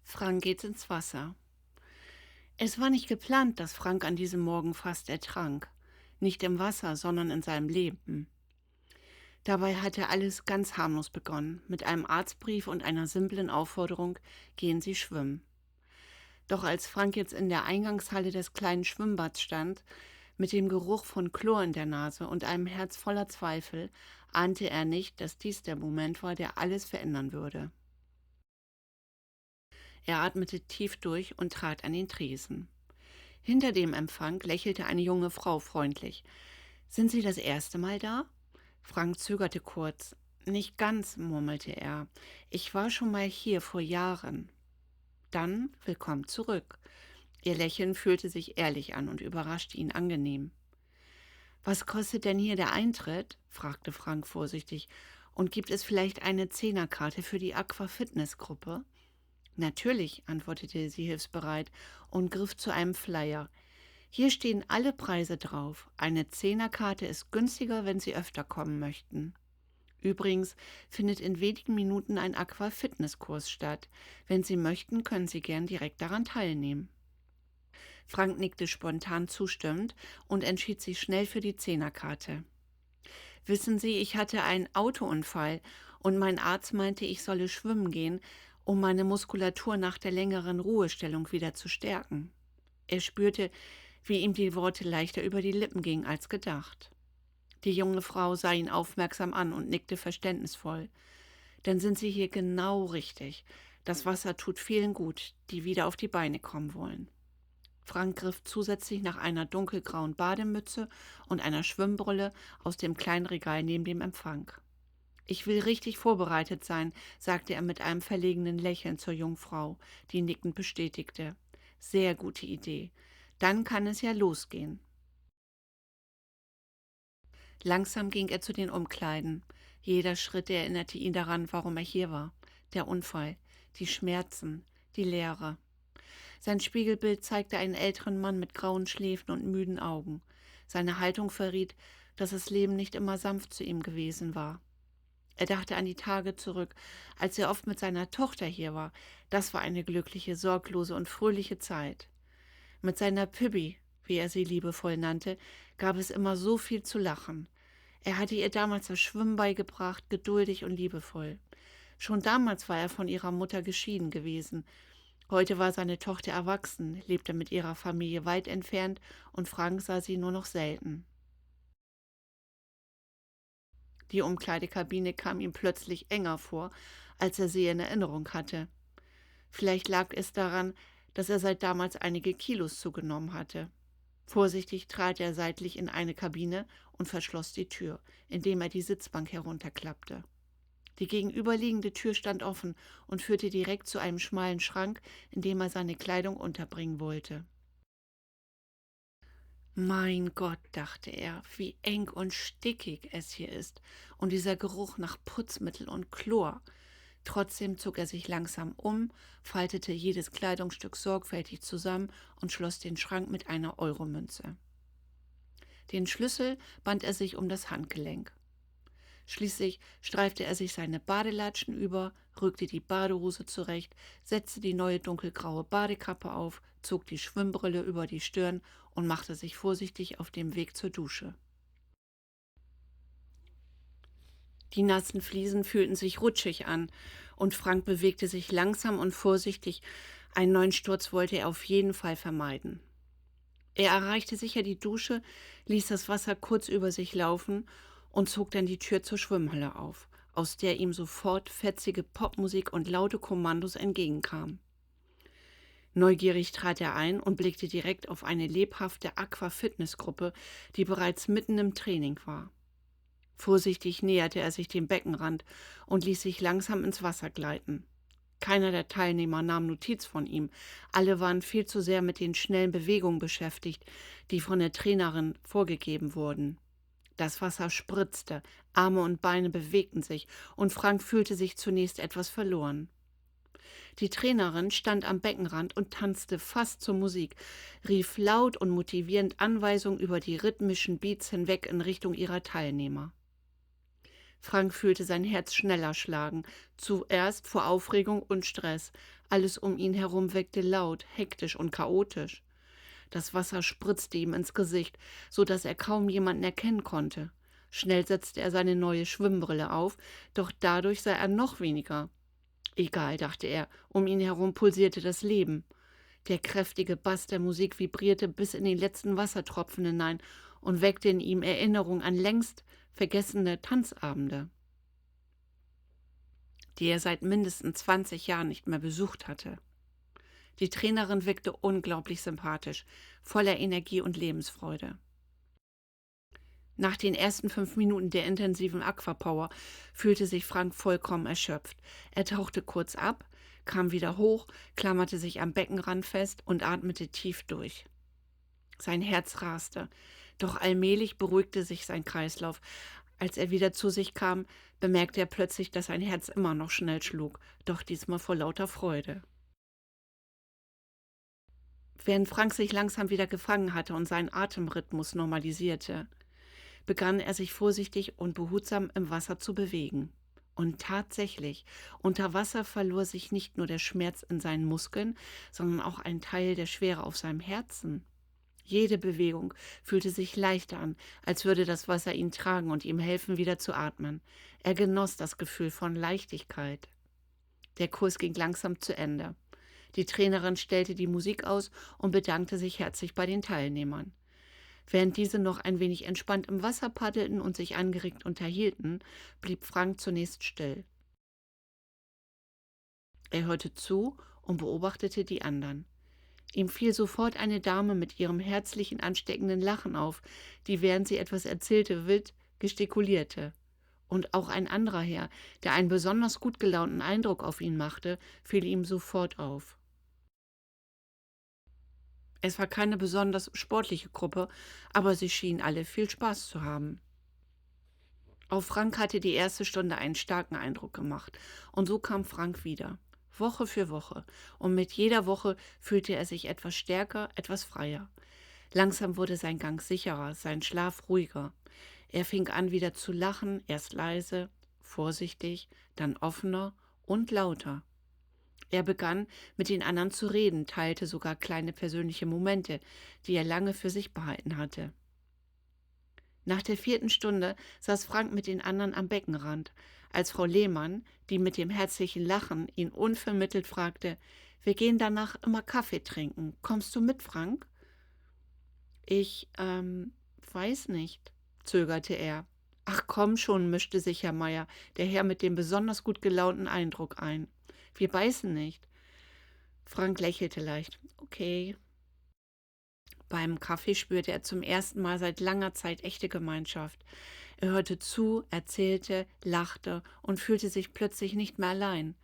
Frank geht ins Wasser. Es war nicht geplant, dass Frank an diesem Morgen fast ertrank. Nicht im Wasser, sondern in seinem Leben. Dabei hatte alles ganz harmlos begonnen, mit einem Arztbrief und einer simplen Aufforderung: Gehen Sie schwimmen. Doch als Frank jetzt in der Eingangshalle des kleinen Schwimmbads stand, mit dem Geruch von Chlor in der Nase und einem Herz voller Zweifel, ahnte er nicht, dass dies der Moment war, der alles verändern würde. Er atmete tief durch und trat an den Tresen. Hinter dem Empfang lächelte eine junge Frau freundlich. »Sind Sie das erste Mal da?« Frank zögerte kurz. »Nicht ganz«, murmelte er. »Ich war schon mal hier vor Jahren.« »Dann willkommen zurück.« Ihr Lächeln fühlte sich ehrlich an und überraschte ihn angenehm. »Was kostet denn hier der Eintritt?« fragte Frank vorsichtig. »Und gibt es vielleicht eine Zehnerkarte für die Aqua-Fitness-Gruppe?« »Natürlich«, antwortete sie hilfsbereit und griff zu einem Flyer. »Hier stehen alle Preise drauf. Eine Zehnerkarte ist günstiger, wenn Sie öfter kommen möchten. Übrigens findet in wenigen Minuten ein Aqua-Fitness-Kurs statt. Wenn Sie möchten, können Sie gern direkt daran teilnehmen.« Frank nickte spontan zustimmend und entschied sich schnell für die Zehnerkarte. »Wissen Sie, ich hatte einen Autounfall und mein Arzt meinte, ich solle schwimmen gehen, um meine Muskulatur nach der längeren Ruhestellung wieder zu stärken.« Er spürte, wie ihm die Worte leichter über die Lippen gingen als gedacht. Die junge Frau sah ihn aufmerksam an und nickte verständnisvoll. »Dann sind Sie hier genau richtig. Das Wasser tut vielen gut, die wieder auf die Beine kommen wollen.« Frank griff zusätzlich nach einer dunkelgrauen Bademütze und einer Schwimmbrille aus dem kleinen Regal neben dem Empfang. »Ich will richtig vorbereitet sein«, sagte er mit einem verlegenen Lächeln zur Jungfrau, die nickend bestätigte. »Sehr gute Idee. Dann kann es ja losgehen.« Langsam ging er zu den Umkleiden. Jeder Schritt erinnerte ihn daran, warum er hier war. Der Unfall, die Schmerzen, die Leere. Sein Spiegelbild zeigte einen älteren Mann mit grauen Schläfen und müden Augen. Seine Haltung verriet, dass das Leben nicht immer sanft zu ihm gewesen war. Er dachte an die Tage zurück, als er oft mit seiner Tochter hier war. Das war eine glückliche, sorglose und fröhliche Zeit. Mit seiner Pübbi, wie er sie liebevoll nannte, gab es immer so viel zu lachen. Er hatte ihr damals das Schwimmen beigebracht, geduldig und liebevoll. Schon damals war er von ihrer Mutter geschieden gewesen. Heute war seine Tochter erwachsen, lebte mit ihrer Familie weit entfernt und Frank sah sie nur noch selten. Die Umkleidekabine kam ihm plötzlich enger vor, als er sie in Erinnerung hatte. Vielleicht lag es daran, dass er seit damals einige Kilos zugenommen hatte. Vorsichtig trat er seitlich in eine Kabine und verschloss die Tür, indem er die Sitzbank herunterklappte. Die gegenüberliegende Tür stand offen und führte direkt zu einem schmalen Schrank, in dem er seine Kleidung unterbringen wollte. »Mein Gott«, dachte er, »wie eng und stickig es hier ist und dieser Geruch nach Putzmittel und Chlor.« Trotzdem zog er sich langsam um, faltete jedes Kleidungsstück sorgfältig zusammen und schloss den Schrank mit einer Euromünze. Den Schlüssel band er sich um das Handgelenk. Schließlich streifte er sich seine Badelatschen über, rückte die Badehose zurecht, setzte die neue dunkelgraue Badekappe auf, zog die Schwimmbrille über die Stirn und machte sich vorsichtig auf den Weg zur Dusche. Die nassen Fliesen fühlten sich rutschig an, und Frank bewegte sich langsam und vorsichtig. Einen neuen Sturz wollte er auf jeden Fall vermeiden. Er erreichte sicher die Dusche, ließ das Wasser kurz über sich laufen und zog dann die Tür zur Schwimmhalle auf, aus der ihm sofort fetzige Popmusik und laute Kommandos entgegenkamen. Neugierig trat er ein und blickte direkt auf eine lebhafte Aqua-Fitness-Gruppe, die bereits mitten im Training war. Vorsichtig näherte er sich dem Beckenrand und ließ sich langsam ins Wasser gleiten. Keiner der Teilnehmer nahm Notiz von ihm. Alle waren viel zu sehr mit den schnellen Bewegungen beschäftigt, die von der Trainerin vorgegeben wurden. Das Wasser spritzte, Arme und Beine bewegten sich, und Frank fühlte sich zunächst etwas verloren. Die Trainerin stand am Beckenrand und tanzte fast zur Musik, rief laut und motivierend Anweisungen über die rhythmischen Beats hinweg in Richtung ihrer Teilnehmer. Frank fühlte sein Herz schneller schlagen, zuerst vor Aufregung und Stress. Alles um ihn herum wirkte laut, hektisch und chaotisch. Das Wasser spritzte ihm ins Gesicht, so dass er kaum jemanden erkennen konnte. Schnell setzte er seine neue Schwimmbrille auf, doch dadurch sah er noch weniger. Egal, dachte er, um ihn herum pulsierte das Leben. Der kräftige Bass der Musik vibrierte bis in den letzten Wassertropfen hinein und weckte in ihm Erinnerungen an längst vergessene Tanzabende, die er seit mindestens 20 Jahren nicht mehr besucht hatte. Die Trainerin wirkte unglaublich sympathisch, voller Energie und Lebensfreude. Nach den ersten 5 Minuten der intensiven Aquapower fühlte sich Frank vollkommen erschöpft. Er tauchte kurz ab, kam wieder hoch, klammerte sich am Beckenrand fest und atmete tief durch. Sein Herz raste, doch allmählich beruhigte sich sein Kreislauf. Als er wieder zu sich kam, bemerkte er plötzlich, dass sein Herz immer noch schnell schlug, doch diesmal vor lauter Freude. Während Frank sich langsam wieder gefangen hatte und seinen Atemrhythmus normalisierte, begann er sich vorsichtig und behutsam im Wasser zu bewegen. Und tatsächlich, unter Wasser verlor sich nicht nur der Schmerz in seinen Muskeln, sondern auch ein Teil der Schwere auf seinem Herzen. Jede Bewegung fühlte sich leichter an, als würde das Wasser ihn tragen und ihm helfen, wieder zu atmen. Er genoss das Gefühl von Leichtigkeit. Der Kurs ging langsam zu Ende. Die Trainerin stellte die Musik aus und bedankte sich herzlich bei den Teilnehmern. Während diese noch ein wenig entspannt im Wasser paddelten und sich angeregt unterhielten, blieb Frank zunächst still. Er hörte zu und beobachtete die anderen. Ihm fiel sofort eine Dame mit ihrem herzlichen, ansteckenden Lachen auf, die, während sie etwas erzählte, wild gestikulierte. Und auch ein anderer Herr, der einen besonders gut gelaunten Eindruck auf ihn machte, fiel ihm sofort auf. Es war keine besonders sportliche Gruppe, aber sie schienen alle viel Spaß zu haben. Auf Frank hatte die erste Stunde einen starken Eindruck gemacht, und so kam Frank wieder, Woche für Woche, und mit jeder Woche fühlte er sich etwas stärker, etwas freier. Langsam wurde sein Gang sicherer, sein Schlaf ruhiger. Er fing an, wieder zu lachen, erst leise, vorsichtig, dann offener und lauter. Er begann, mit den anderen zu reden, teilte sogar kleine persönliche Momente, die er lange für sich behalten hatte. Nach der 4. Stunde saß Frank mit den anderen am Beckenrand, als Frau Lehmann, die mit dem herzlichen Lachen ihn unvermittelt fragte: »Wir gehen danach immer Kaffee trinken. Kommst du mit, Frank?« »Ich, weiß nicht«, zögerte er. »Ach komm schon«, mischte sich Herr Meier, der Herr mit dem besonders gut gelaunten Eindruck, ein. »Wir beißen nicht.« Frank lächelte leicht. »Okay.« Beim Kaffee spürte er zum ersten Mal seit langer Zeit echte Gemeinschaft. Er hörte zu, erzählte, lachte und fühlte sich plötzlich nicht mehr allein.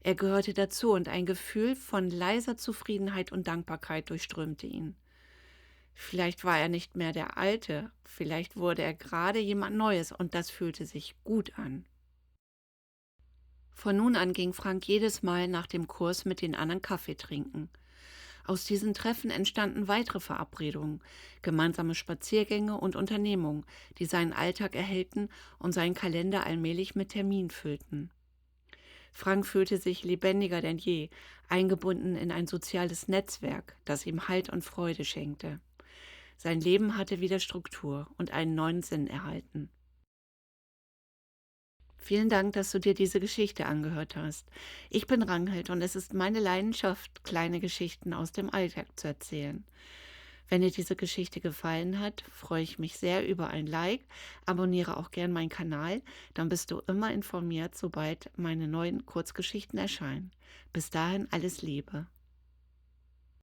Er gehörte dazu und ein Gefühl von leiser Zufriedenheit und Dankbarkeit durchströmte ihn. Vielleicht war er nicht mehr der Alte, vielleicht wurde er gerade jemand Neues und das fühlte sich gut an. Von nun an ging Frank jedes Mal nach dem Kurs mit den anderen Kaffee trinken. Aus diesen Treffen entstanden weitere Verabredungen, gemeinsame Spaziergänge und Unternehmungen, die seinen Alltag erhellten und seinen Kalender allmählich mit Terminen füllten. Frank fühlte sich lebendiger denn je, eingebunden in ein soziales Netzwerk, das ihm Halt und Freude schenkte. Sein Leben hatte wieder Struktur und einen neuen Sinn erhalten. Vielen Dank, dass du dir diese Geschichte angehört hast. Ich bin Ranghild und es ist meine Leidenschaft, kleine Geschichten aus dem Alltag zu erzählen. Wenn dir diese Geschichte gefallen hat, freue ich mich sehr über ein Like. Abonniere auch gern meinen Kanal, dann bist du immer informiert, sobald meine neuen Kurzgeschichten erscheinen. Bis dahin alles Liebe.